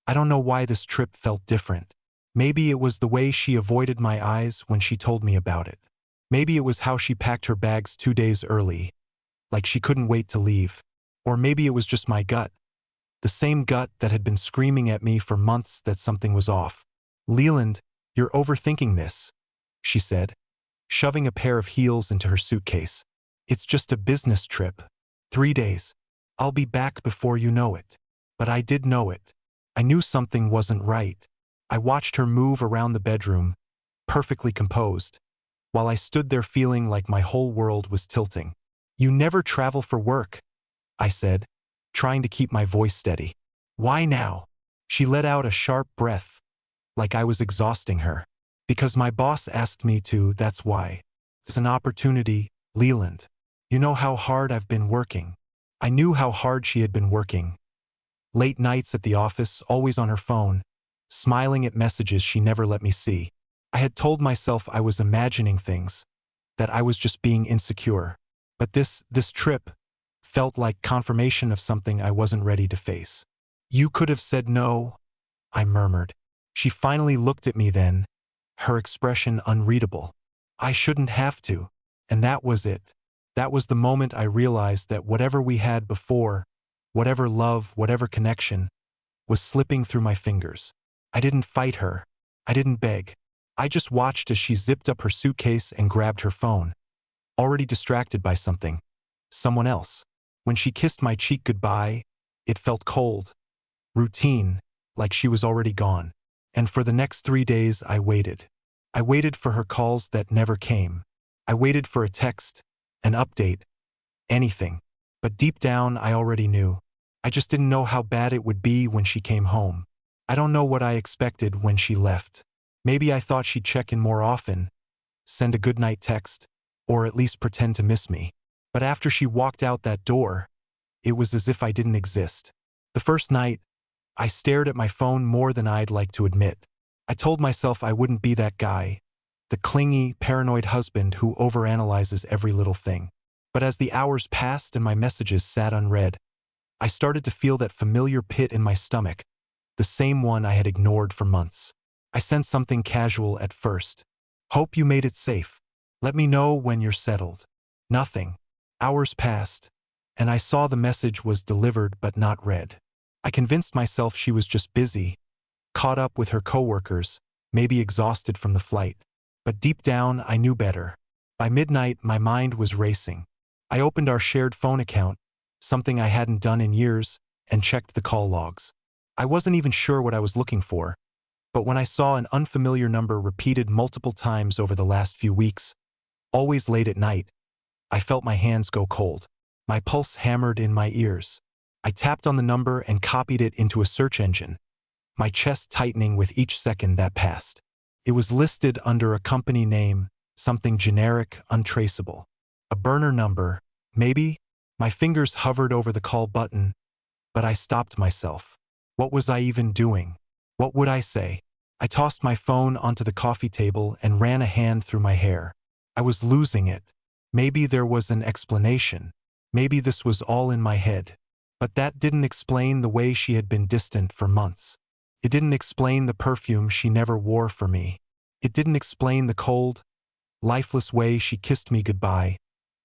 I don't know why this trip felt different. Maybe it was the way she avoided my eyes when she told me about it. Maybe it was how she packed her bags 2 days early, like she couldn't wait to leave. Or maybe it was just my gut, the same gut that had been screaming at me for months that something was off. "Leland, you're overthinking this," she said, shoving a pair of heels into her suitcase. "It's just a business trip. 3 days. I'll be back before you know it." But I did know it. I knew something wasn't right. I watched her move around the bedroom, perfectly composed, while I stood there feeling like my whole world was tilting. "You never travel for work," I said, trying to keep my voice steady. "Why now?" She let out a sharp breath, like I was exhausting her. "Because my boss asked me to, that's why. It's an opportunity, Leland. You know how hard I've been working." I knew how hard she had been working. Late nights at the office, always on her phone, smiling at messages she never let me see. I had told myself I was imagining things, that I was just being insecure. But this trip felt like confirmation of something I wasn't ready to face. "You could have said no," I murmured. She finally looked at me then, her expression unreadable. "I shouldn't have to." And that was it. That was the moment I realized that whatever we had before, whatever love, whatever connection, was slipping through my fingers. I didn't fight her. I didn't beg. I just watched as she zipped up her suitcase and grabbed her phone, already distracted by something, someone else. When she kissed my cheek goodbye, it felt cold, routine, like she was already gone. And for the next 3 days I waited. I waited for her calls that never came. I waited for a text, an update, anything. But deep down I already knew. I just didn't know how bad it would be when she came home. I don't know what I expected when she left. Maybe I thought she'd check in more often, send a goodnight text, or at least pretend to miss me. But after she walked out that door, it was as if I didn't exist. The first night, I stared at my phone more than I'd like to admit. I told myself I wouldn't be that guy, the clingy, paranoid husband who overanalyzes every little thing. But as the hours passed and my messages sat unread, I started to feel that familiar pit in my stomach, the same one I had ignored for months. I sent something casual at first. "Hope you made it safe. Let me know when you're settled." Nothing. Hours passed, and I saw the message was delivered but not read. I convinced myself she was just busy, caught up with her coworkers, maybe exhausted from the flight. But deep down, I knew better. By midnight, my mind was racing. I opened our shared phone account, something I hadn't done in years, and checked the call logs. I wasn't even sure what I was looking for, but when I saw an unfamiliar number repeated multiple times over the last few weeks, always late at night, I felt my hands go cold. My pulse hammered in my ears. I tapped on the number and copied it into a search engine, my chest tightening with each second that passed. It was listed under a company name, something generic, untraceable. A burner number, maybe? My fingers hovered over the call button, but I stopped myself. What was I even doing? What would I say? I tossed my phone onto the coffee table and ran a hand through my hair. I was losing it. Maybe there was an explanation. Maybe this was all in my head. But that didn't explain the way she had been distant for months. It didn't explain the perfume she never wore for me. It didn't explain the cold, lifeless way she kissed me goodbye,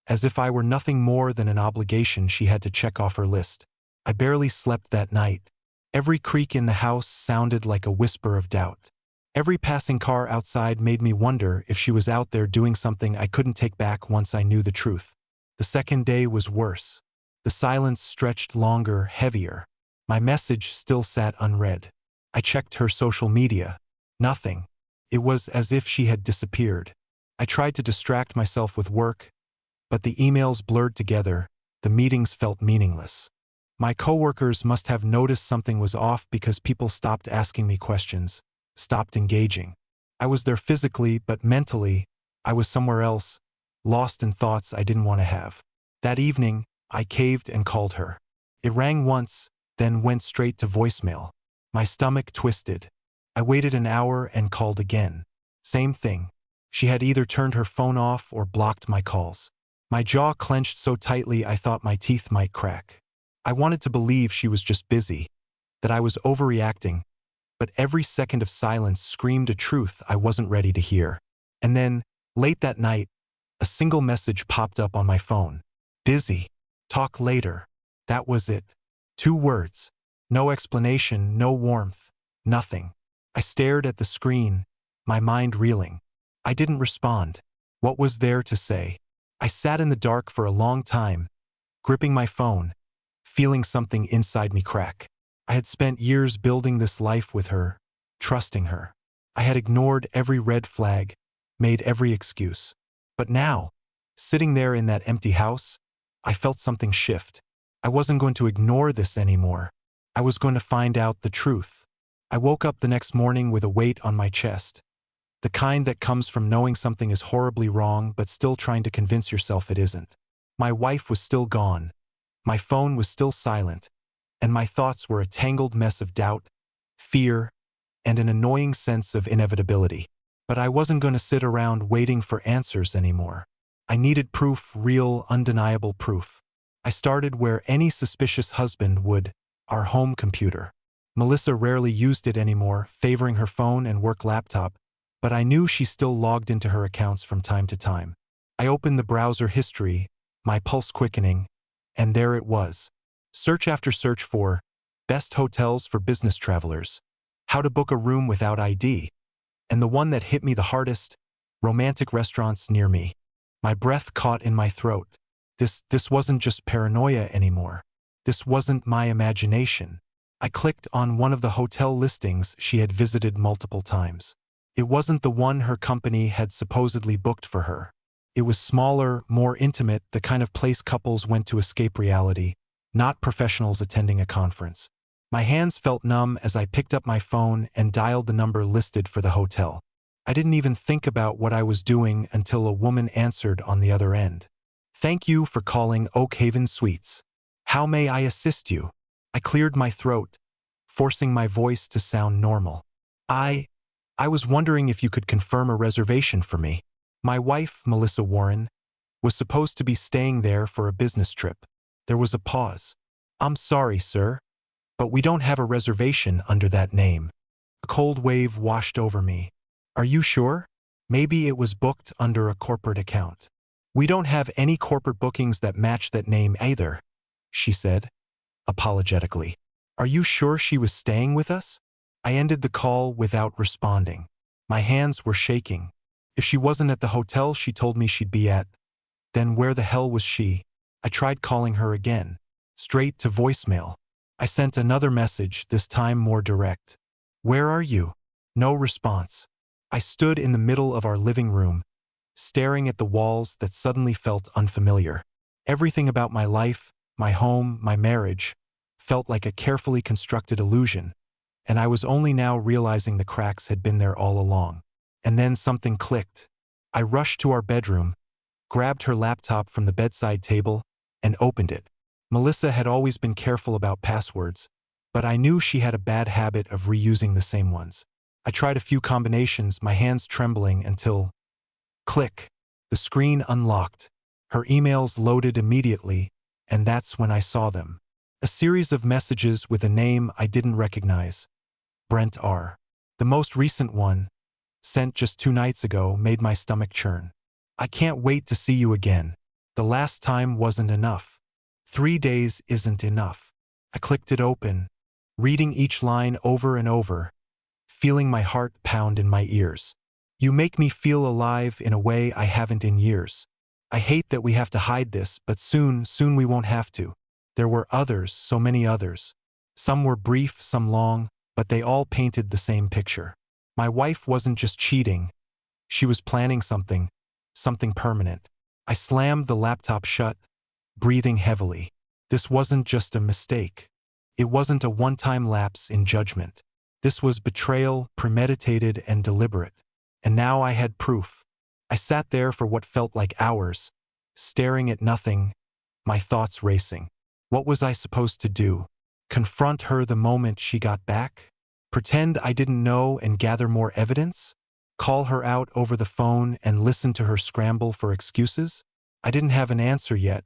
as if I were nothing more than an obligation she had to check off her list. I barely slept that night. Every creak in the house sounded like a whisper of doubt. Every passing car outside made me wonder if she was out there doing something I couldn't take back once I knew the truth. The second day was worse. The silence stretched longer, heavier. My message still sat unread. I checked her social media. Nothing. It was as if she had disappeared. I tried to distract myself with work, but the emails blurred together, the meetings felt meaningless. My coworkers must have noticed something was off because people stopped asking me questions, stopped engaging. I was there physically, but mentally, I was somewhere else, lost in thoughts I didn't want to have. That evening, I caved and called her. It rang once, then went straight to voicemail. My stomach twisted. I waited an hour and called again. Same thing. She had either turned her phone off or blocked my calls. My jaw clenched so tightly I thought my teeth might crack. I wanted to believe she was just busy, that I was overreacting, but every second of silence screamed a truth I wasn't ready to hear. And then, late that night, a single message popped up on my phone. Busy. Talk later. That was it. 2 words. No explanation, no warmth, nothing. I stared at the screen, my mind reeling. I didn't respond. What was there to say? I sat in the dark for a long time, gripping my phone, feeling something inside me crack. I had spent years building this life with her, trusting her. I had ignored every red flag, made every excuse. But now, sitting there in that empty house, I felt something shift. I wasn't going to ignore this anymore. I was going to find out the truth. I woke up the next morning with a weight on my chest. The kind that comes from knowing something is horribly wrong but still trying to convince yourself it isn't. My wife was still gone. My phone was still silent. And my thoughts were a tangled mess of doubt, fear, and an annoying sense of inevitability. But I wasn't going to sit around waiting for answers anymore. I needed proof, real, undeniable proof. I started where any suspicious husband would, our home computer. Melissa rarely used it anymore, favoring her phone and work laptop, but I knew she still logged into her accounts from time to time. I opened the browser history, my pulse quickening, and there it was. Search after search for best hotels for business travelers, how to book a room without ID, and the one that hit me the hardest, romantic restaurants near me. My breath caught in my throat. This wasn't just paranoia anymore. This wasn't my imagination. I clicked on one of the hotel listings she had visited multiple times. It wasn't the one her company had supposedly booked for her. It was smaller, more intimate, the kind of place couples went to escape reality, not professionals attending a conference. My hands felt numb as I picked up my phone and dialed the number listed for the hotel. I didn't even think about what I was doing until a woman answered on the other end. Thank you for calling Oak Haven Suites. How may I assist you? I cleared my throat, forcing my voice to sound normal. I was wondering if you could confirm a reservation for me. My wife, Melissa Warren, was supposed to be staying there for a business trip. There was a pause. I'm sorry, sir, but we don't have a reservation under that name. A cold wave washed over me. Are you sure? Maybe it was booked under a corporate account. We don't have any corporate bookings that match that name either, she said, apologetically. Are you sure she was staying with us? I ended the call without responding. My hands were shaking. If she wasn't at the hotel she told me she'd be at, then where the hell was she? I tried calling her again, straight to voicemail. I sent another message, this time more direct. Where are you? No response. I stood in the middle of our living room, staring at the walls that suddenly felt unfamiliar. Everything about my life, my home, my marriage, felt like a carefully constructed illusion, and I was only now realizing the cracks had been there all along. And then something clicked. I rushed to our bedroom, grabbed her laptop from the bedside table, and opened it. Melissa had always been careful about passwords, but I knew she had a bad habit of reusing the same ones. I tried a few combinations, my hands trembling until, click, the screen unlocked. Her emails loaded immediately, and that's when I saw them. A series of messages with a name I didn't recognize. Brent R. The most recent one, sent just 2 nights ago, made my stomach churn. I can't wait to see you again. The last time wasn't enough. 3 days isn't enough. I clicked it open, reading each line over and over, feeling my heart pound in my ears. You make me feel alive in a way I haven't in years. I hate that we have to hide this, but soon we won't have to. There were others, so many others. Some were brief, some long, but they all painted the same picture. My wife wasn't just cheating. She was planning something permanent. I slammed the laptop shut, breathing heavily. This wasn't just a mistake. It wasn't a one-time lapse in judgment. This was betrayal, premeditated and deliberate. And now I had proof. I sat there for what felt like hours, staring at nothing, my thoughts racing. What was I supposed to do? Confront her the moment she got back? Pretend I didn't know and gather more evidence? Call her out over the phone and listen to her scramble for excuses? I didn't have an answer yet,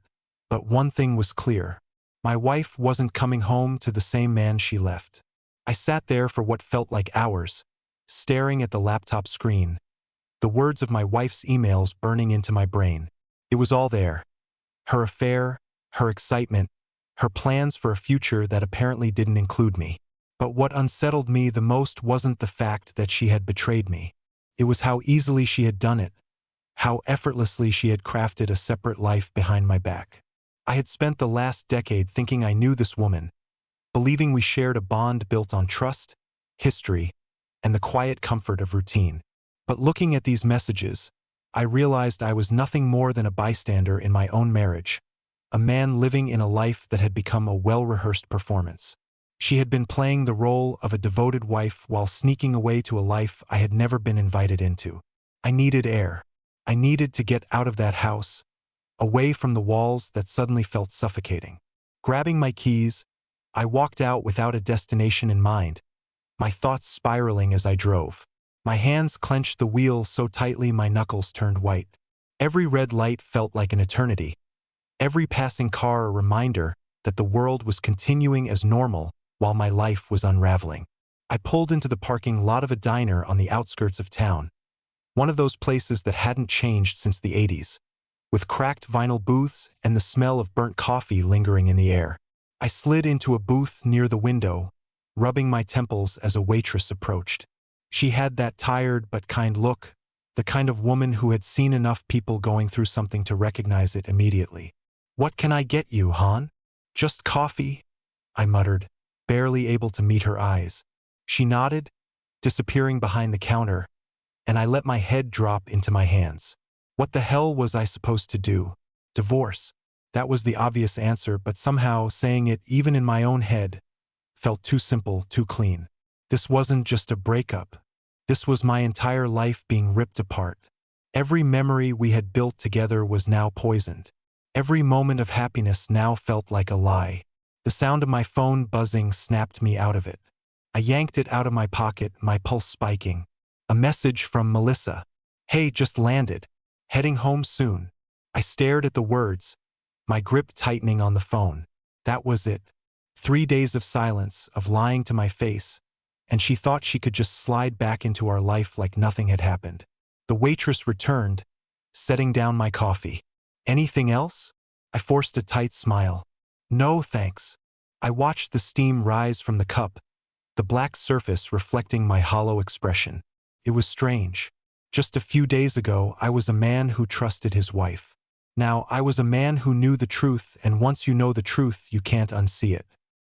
but one thing was clear. My wife wasn't coming home to the same man she left. I sat there for what felt like hours, staring at the laptop screen, the words of my wife's emails burning into my brain. It was all there. Her affair, her excitement, her plans for a future that apparently didn't include me. But what unsettled me the most wasn't the fact that she had betrayed me. It was how easily she had done it, how effortlessly she had crafted a separate life behind my back. I had spent the last decade thinking I knew this woman, believing we shared a bond built on trust, history, and the quiet comfort of routine. But looking at these messages, I realized I was nothing more than a bystander in my own marriage, a man living in a life that had become a well-rehearsed performance. She had been playing the role of a devoted wife while sneaking away to a life I had never been invited into. I needed air. I needed to get out of that house, away from the walls that suddenly felt suffocating. Grabbing my keys, I walked out without a destination in mind, my thoughts spiraling as I drove. My hands clenched the wheel so tightly my knuckles turned white. Every red light felt like an eternity. Every passing car a reminder that the world was continuing as normal while my life was unraveling. I pulled into the parking lot of a diner on the outskirts of town, one of those places that hadn't changed since the 80s, with cracked vinyl booths and the smell of burnt coffee lingering in the air. I slid into a booth near the window, rubbing my temples as a waitress approached. She had that tired but kind look, the kind of woman who had seen enough people going through something to recognize it immediately. "What can I get you, hon?" "Just coffee," I muttered, barely able to meet her eyes. She nodded, disappearing behind the counter, and I let my head drop into my hands. What the hell was I supposed to do? Divorce. That was the obvious answer, but somehow saying it, even in my own head, felt too simple, too clean. This wasn't just a breakup. This was my entire life being ripped apart. Every memory we had built together was now poisoned. Every moment of happiness now felt like a lie. The sound of my phone buzzing snapped me out of it. I yanked it out of my pocket, my pulse spiking. A message from Melissa. "Hey, just landed. Heading home soon." I stared at the words, my grip tightening on the phone. That was it. 3 days of silence, of lying to my face, and she thought she could just slide back into our life like nothing had happened. The waitress returned, setting down my coffee. "Anything else?" I forced a tight smile. "No, thanks." I watched the steam rise from the cup, the black surface reflecting my hollow expression. It was strange. Just a few days ago, I was a man who trusted his wife. Now, I was a man who knew the truth, and once you know the truth, you can't unsee it.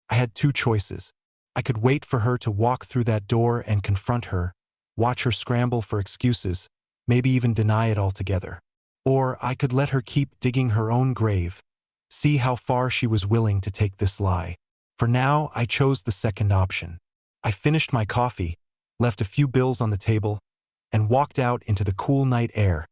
I had two choices. I could wait for her to walk through that door and confront her, watch her scramble for excuses, maybe even deny it altogether. Or I could let her keep digging her own grave, see how far she was willing to take this lie. For now, I chose the second option. I finished my coffee, left a few bills on the table, and walked out into the cool night air,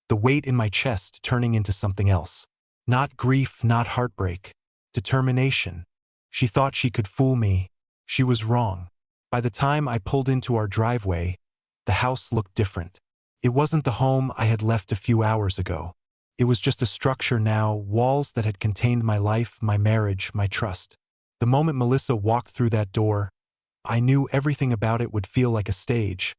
the weight in my chest turning into something else. Not grief, not heartbreak. Determination. She thought she could fool me. She was wrong. By the time I pulled into our driveway, the house looked different. It wasn't the home I had left a few hours ago. It was just a structure now, walls that had contained my life, my marriage, my trust. The moment Melissa walked through that door, I knew everything about it would feel like a stage,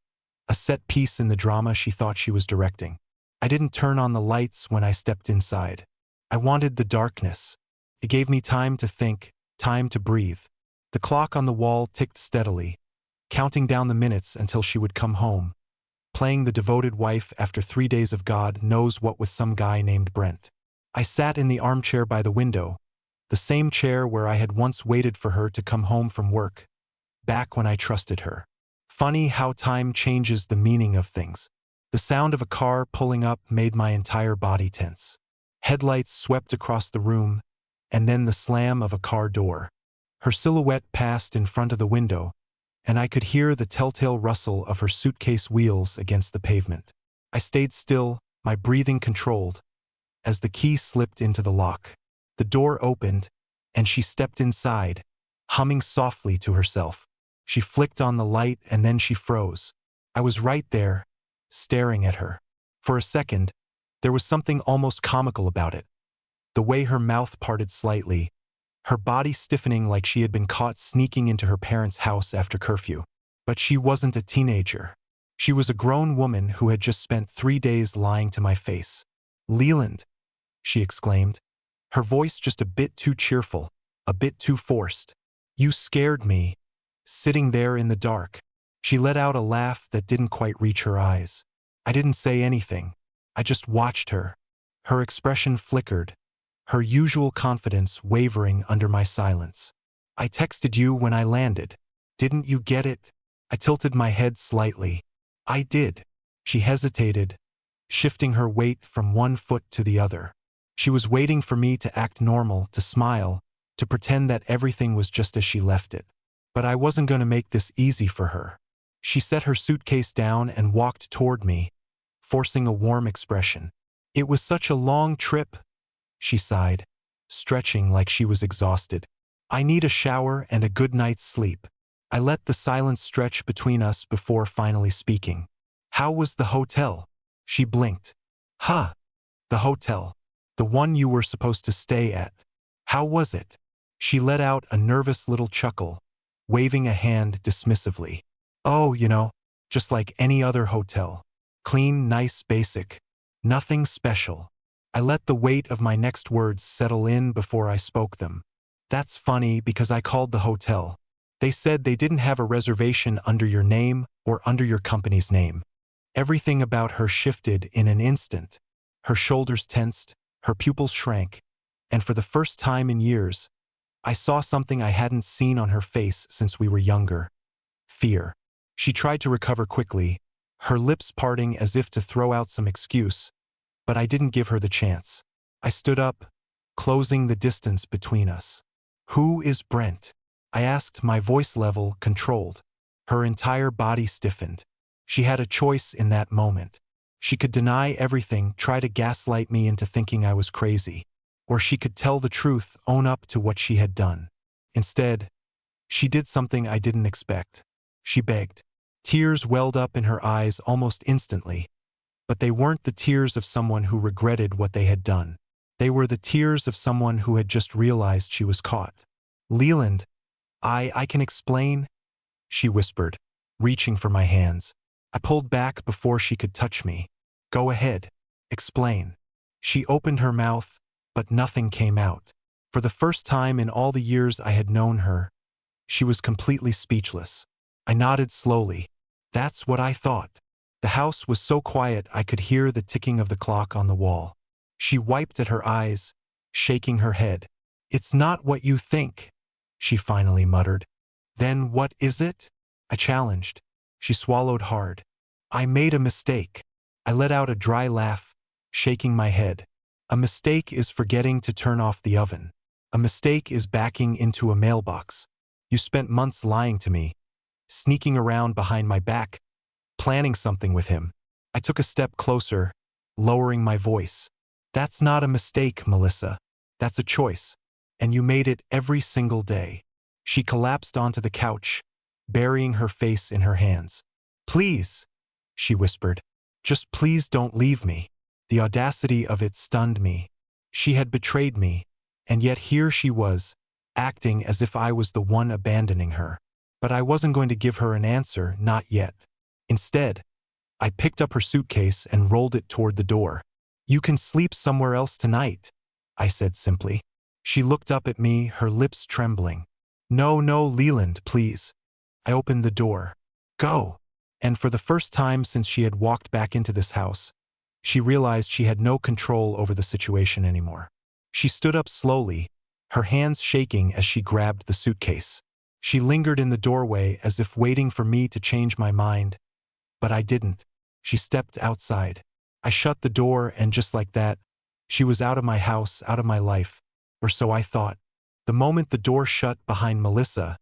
a set piece in the drama she thought she was directing. I didn't turn on the lights when I stepped inside. I wanted the darkness. It gave me time to think, time to breathe. The clock on the wall ticked steadily, counting down the minutes until she would come home, playing the devoted wife after 3 days of God knows what with some guy named Brent. I sat in the armchair by the window, the same chair where I had once waited for her to come home from work, back when I trusted her. Funny how time changes the meaning of things. The sound of a car pulling up made my entire body tense. Headlights swept across the room, and then the slam of a car door. Her silhouette passed in front of the window, and I could hear the telltale rustle of her suitcase wheels against the pavement. I stayed still, my breathing controlled, as the key slipped into the lock. The door opened, and she stepped inside, humming softly to herself. She flicked on the light, and then she froze. I was right there, staring at her. For a second, there was something almost comical about it. The way her mouth parted slightly, her body stiffening like she had been caught sneaking into her parents' house after curfew. But she wasn't a teenager. She was a grown woman who had just spent 3 days lying to my face. "Leland," she exclaimed, her voice just a bit too cheerful, a bit too forced. "You scared me." Sitting there in the dark, she let out a laugh that didn't quite reach her eyes. I didn't say anything. I just watched her. Her expression flickered, her usual confidence wavering under my silence. "I texted you when I landed. Didn't you get it?" I tilted my head slightly. "I did." She hesitated, shifting her weight from one foot to the other. She was waiting for me to act normal, to smile, to pretend that everything was just as she left it. But I wasn't going to make this easy for her. She set her suitcase down and walked toward me, forcing a warm expression. "It was such a long trip," she sighed, stretching like she was exhausted. "I need a shower and a good night's sleep." I let the silence stretch between us before finally speaking. "How was the hotel?" She blinked. "Huh. The hotel. The one you were supposed to stay at. How was it?" She let out a nervous little chuckle, waving a hand dismissively. "Oh, just like any other hotel. Clean, nice, basic. Nothing special." I let the weight of my next words settle in before I spoke them. "That's funny because I called the hotel. They said they didn't have a reservation under your name or under your company's name." Everything about her shifted in an instant. Her shoulders tensed, her pupils shrank, and for the first time in years, I saw something I hadn't seen on her face since we were younger. Fear. She tried to recover quickly, her lips parting as if to throw out some excuse, but I didn't give her the chance. I stood up, closing the distance between us. "Who is Brent?" I asked, my voice level controlled. Her entire body stiffened. She had a choice in that moment. She could deny everything, try to gaslight me into thinking I was crazy. Or she could tell the truth, own up to what she had done. Instead, she did something I didn't expect. She begged. Tears welled up in her eyes almost instantly. But they weren't the tears of someone who regretted what they had done. They were the tears of someone who had just realized she was caught. "Leland, I can explain," she whispered, reaching for my hands. I pulled back before she could touch me. "Go ahead. Explain." She opened her mouth, but nothing came out. For the first time in all the years I had known her, she was completely speechless. I nodded slowly. "That's what I thought." The house was so quiet I could hear the ticking of the clock on the wall. She wiped at her eyes, shaking her head. "It's not what you think," she finally muttered. "Then what is it?" I challenged. She swallowed hard. "I made a mistake." I let out a dry laugh, shaking my head. "A mistake is forgetting to turn off the oven. A mistake is backing into a mailbox. You spent months lying to me, sneaking around behind my back, planning something with him." I took a step closer, lowering my voice. "That's not a mistake, Melissa. That's a choice. And you made it every single day." She collapsed onto the couch, burying her face in her hands. "Please," she whispered. "Just please don't leave me." The audacity of it stunned me. She had betrayed me, and yet here she was, acting as if I was the one abandoning her. But I wasn't going to give her an answer, not yet. Instead, I picked up her suitcase and rolled it toward the door. "You can sleep somewhere else tonight," I said simply. She looked up at me, her lips trembling. "No, Leland, please." I opened the door. "Go." And for the first time since she had walked back into this house, she realized she had no control over the situation anymore. She stood up slowly, her hands shaking as she grabbed the suitcase. She lingered in the doorway as if waiting for me to change my mind, but I didn't. She stepped outside. I shut the door, and just like that, she was out of my house, out of my life, or so I thought. The moment the door shut behind Melissa,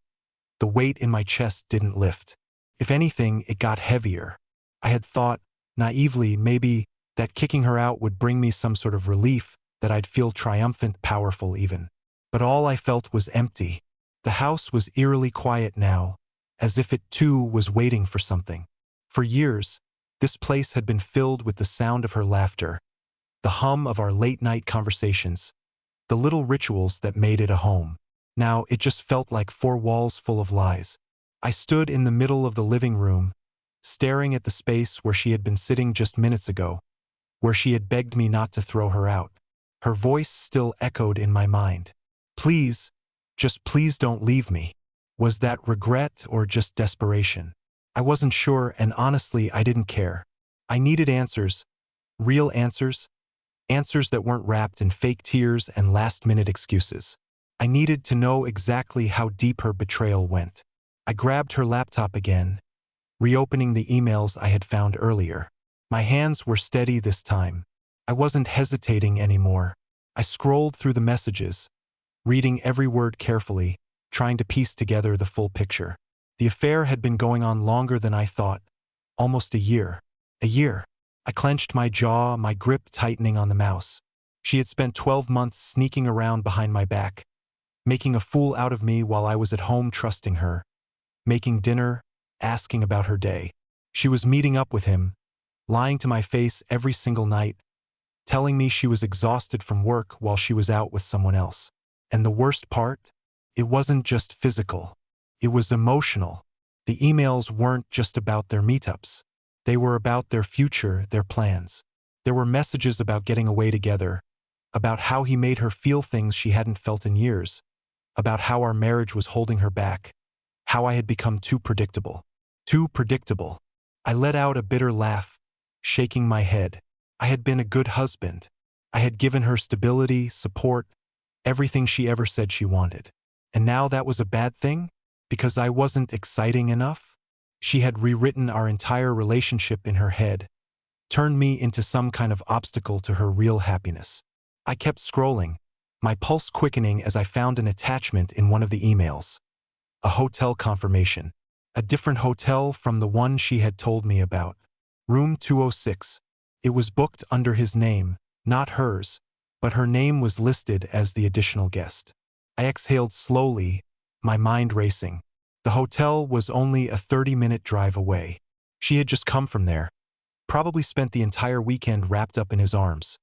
the weight in my chest didn't lift. If anything, it got heavier. I had thought, naively, maybe that kicking her out would bring me some sort of relief, that I'd feel triumphant, powerful even. But all I felt was empty. The house was eerily quiet now, as if it too was waiting for something. For years, this place had been filled with the sound of her laughter, the hum of our late-night conversations, the little rituals that made it a home. Now it just felt like four walls full of lies. I stood in the middle of the living room, staring at the space where she had been sitting just minutes ago, where she had begged me not to throw her out. Her voice still echoed in my mind. Please, just please don't leave me. Was that regret or just desperation? I wasn't sure, and honestly, I didn't care. I needed answers, real answers, answers that weren't wrapped in fake tears and last-minute excuses. I needed to know exactly how deep her betrayal went. I grabbed her laptop again, reopening the emails I had found earlier. My hands were steady this time. I wasn't hesitating anymore. I scrolled through the messages, reading every word carefully, trying to piece together the full picture. The affair had been going on longer than I thought, almost a year. A year. I clenched my jaw, my grip tightening on the mouse. She had spent 12 months sneaking around behind my back, making a fool out of me while I was at home trusting her, making dinner, asking about her day. She was meeting up with him, lying to my face every single night, telling me she was exhausted from work while she was out with someone else. And the worst part? It wasn't just physical. It was emotional. The emails weren't just about their meetups. They were about their future, their plans. There were messages about getting away together, about how he made her feel things she hadn't felt in years, about how our marriage was holding her back, how I had become too predictable. Too predictable. I let out a bitter laugh, shaking my head. I had been a good husband. I had given her stability, support, everything she ever said she wanted. And now that was a bad thing? Because I wasn't exciting enough? She had rewritten our entire relationship in her head, turned me into some kind of obstacle to her real happiness. I kept scrolling, my pulse quickening as I found an attachment in one of the emails. A hotel confirmation. A different hotel from the one she had told me about. Room 206. It was booked under his name, not hers, but her name was listed as the additional guest. I exhaled slowly, my mind racing. The hotel was only a 30-minute drive away. She had just come from there, probably spent the entire weekend wrapped up in his arms,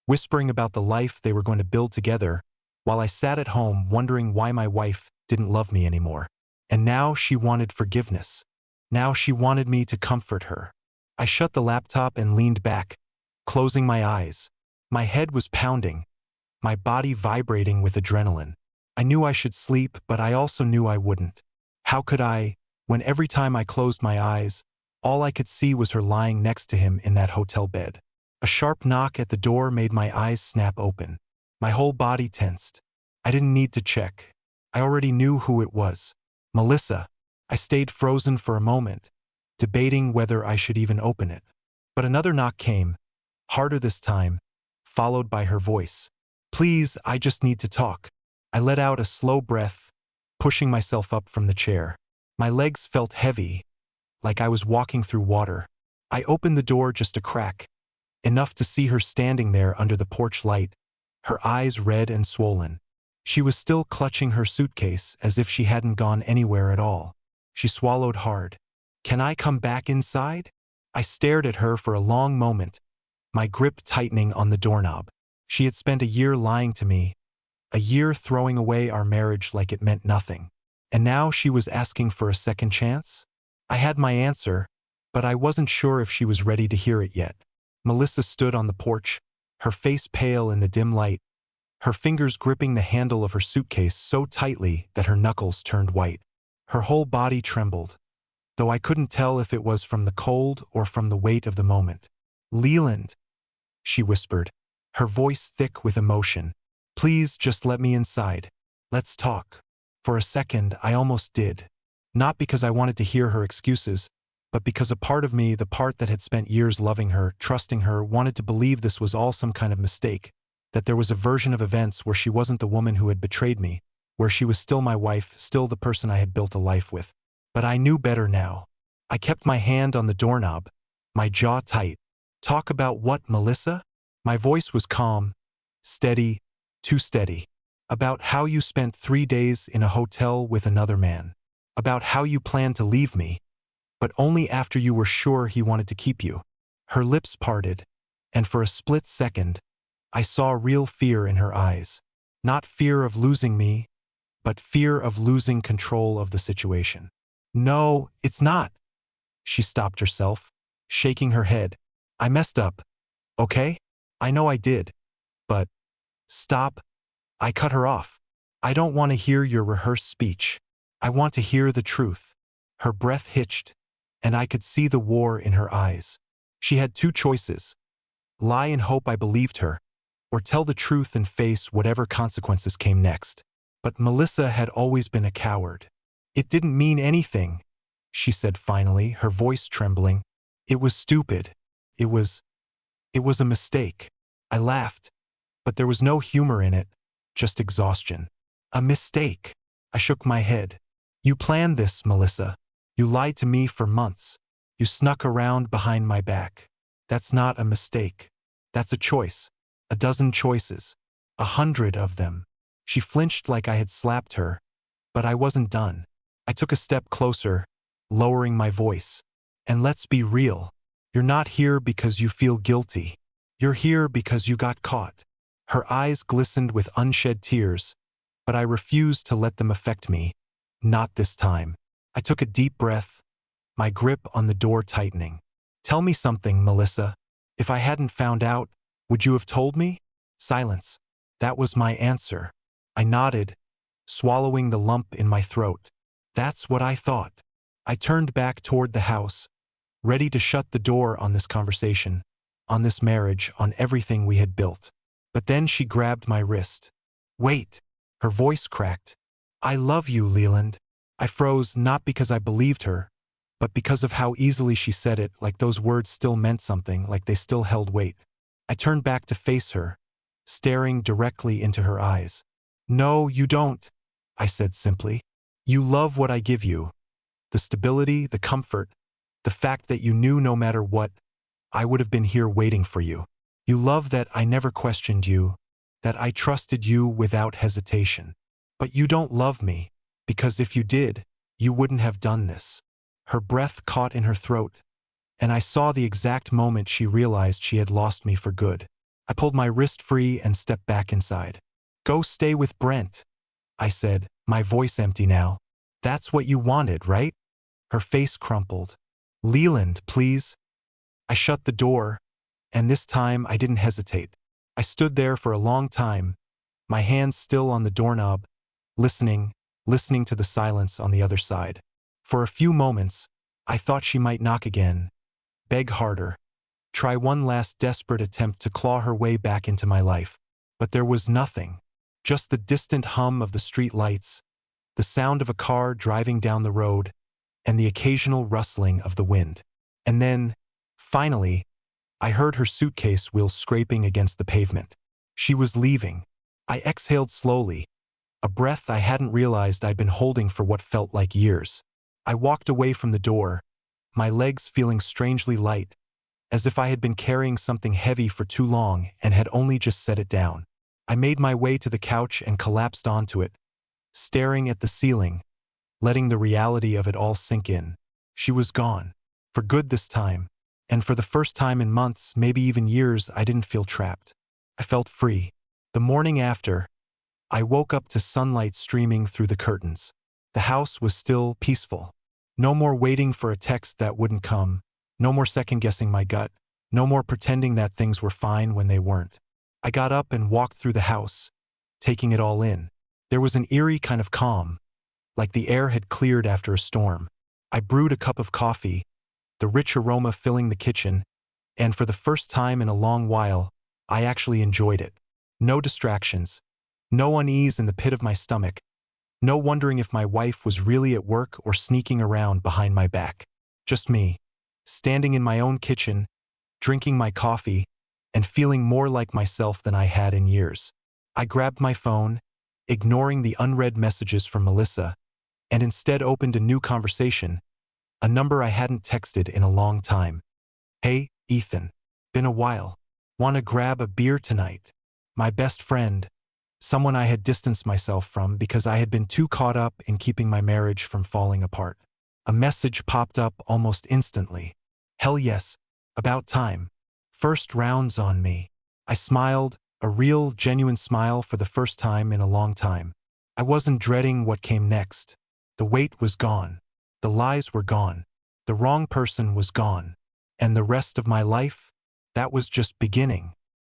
whispering about the life they were going to build together, while I sat at home wondering why my wife didn't love me anymore. And now she wanted forgiveness. Now she wanted me to comfort her. I shut the laptop and leaned back, closing my eyes. My head was pounding, my body vibrating with adrenaline. I knew I should sleep, but I also knew I wouldn't. How could I, when every time I closed my eyes, all I could see was her lying next to him in that hotel bed? A sharp knock at the door made my eyes snap open. My whole body tensed. I didn't need to check. I already knew who it was. Melissa. I stayed frozen for a moment, debating whether I should even open it. But another knock came, harder this time, followed by her voice. Please, I just need to talk. I let out a slow breath, pushing myself up from the chair. My legs felt heavy, like I was walking through water. I opened the door just a crack, enough to see her standing there under the porch light, her eyes red and swollen. She was still clutching her suitcase as if she hadn't gone anywhere at all. She swallowed hard. Can I come back inside? I stared at her for a long moment, my grip tightening on the doorknob. She had spent a year lying to me, a year throwing away our marriage like it meant nothing. And now she was asking for a second chance? I had my answer, but I wasn't sure if she was ready to hear it yet. Melissa stood on the porch, her face pale in the dim light, her fingers gripping the handle of her suitcase so tightly that her knuckles turned white. Her whole body trembled, though I couldn't tell if it was from the cold or from the weight of the moment. Leland, she whispered, her voice thick with emotion. Please just let me inside. Let's talk. For a second, I almost did. Not because I wanted to hear her excuses, but because a part of me, the part that had spent years loving her, trusting her, wanted to believe this was all some kind of mistake, that there was a version of events where she wasn't the woman who had betrayed me, where she was still my wife, still the person I had built a life with. But I knew better now. I kept my hand on the doorknob, my jaw tight. Talk about what, Melissa? My voice was calm, steady, too steady. About how you spent 3 days in a hotel with another man. About how you planned to leave me, but only after you were sure he wanted to keep you. Her lips parted, and for a split second, I saw real fear in her eyes. Not fear of losing me, but fear of losing control of the situation. No, it's not. She stopped herself, shaking her head. I messed up, okay? I know I did. But, stop. I cut her off. I don't want to hear your rehearsed speech. I want to hear the truth. Her breath hitched, and I could see the war in her eyes. She had two choices: lie and hope I believed her, or tell the truth and face whatever consequences came next. But Melissa had always been a coward. It didn't mean anything, she said finally, her voice trembling. It was stupid. It was a mistake. I laughed, but there was no humor in it, just exhaustion. A mistake. I shook my head. You planned this, Melissa. You lied to me for months. You snuck around behind my back. That's not a mistake. That's a choice. A dozen choices. 100 of them. She flinched like I had slapped her, but I wasn't done. I took a step closer, lowering my voice. And let's be real. You're not here because you feel guilty. You're here because you got caught. Her eyes glistened with unshed tears, but I refused to let them affect me. Not this time. I took a deep breath, my grip on the door tightening. Tell me something, Melissa. If I hadn't found out, would you have told me? Silence. That was my answer. I nodded, swallowing the lump in my throat. That's what I thought. I turned back toward the house, ready to shut the door on this conversation, on this marriage, on everything we had built. But then she grabbed my wrist. Wait. Her voice cracked. I love you, Leland. I froze, not because I believed her, but because of how easily she said it, like those words still meant something, like they still held weight. I turned back to face her, staring directly into her eyes. No, you don't, I said simply. You love what I give you. The stability, the comfort, the fact that you knew no matter what, I would have been here waiting for you. You love that I never questioned you, that I trusted you without hesitation. But you don't love me, because if you did, you wouldn't have done this. Her breath caught in her throat, and I saw the exact moment she realized she had lost me for good. I pulled my wrist free and stepped back inside. Go stay with Brent, I said, my voice empty now. That's what you wanted, right? Her face crumpled. Leland, please. I shut the door, and this time I didn't hesitate. I stood there for a long time, my hands still on the doorknob, listening to the silence on the other side. For a few moments, I thought she might knock again, beg harder, try one last desperate attempt to claw her way back into my life. But there was nothing, just the distant hum of the street lights, the sound of a car driving down the road, and the occasional rustling of the wind. And then, finally, I heard her suitcase wheels scraping against the pavement. She was leaving. I exhaled slowly, a breath I hadn't realized I'd been holding for what felt like years. I walked away from the door, my legs feeling strangely light, as if I had been carrying something heavy for too long and had only just set it down. I made my way to the couch and collapsed onto it, staring at the ceiling, letting the reality of it all sink in. She was gone. For good this time. And for the first time in months, maybe even years, I didn't feel trapped. I felt free. The morning after, I woke up to sunlight streaming through the curtains. The house was still peaceful. No more waiting for a text that wouldn't come. No more second-guessing my gut. No more pretending that things were fine when they weren't. I got up and walked through the house, taking it all in. There was an eerie kind of calm, like the air had cleared after a storm. I brewed a cup of coffee, the rich aroma filling the kitchen, and for the first time in a long while, I actually enjoyed it. No distractions, no unease in the pit of my stomach, no wondering if my wife was really at work or sneaking around behind my back. Just me, standing in my own kitchen, drinking my coffee, and feeling more like myself than I had in years. I grabbed my phone, ignoring the unread messages from Melissa, and instead opened a new conversation, a number I hadn't texted in a long time. Hey, Ethan. Been a while. Want to grab a beer tonight? My best friend, someone I had distanced myself from because I had been too caught up in keeping my marriage from falling apart. A message popped up almost instantly. Hell yes, about time. First rounds on me. I smiled, a real, genuine smile for the first time in a long time. I wasn't dreading what came next. The weight was gone. The lies were gone. The wrong person was gone. And the rest of my life? That was just beginning.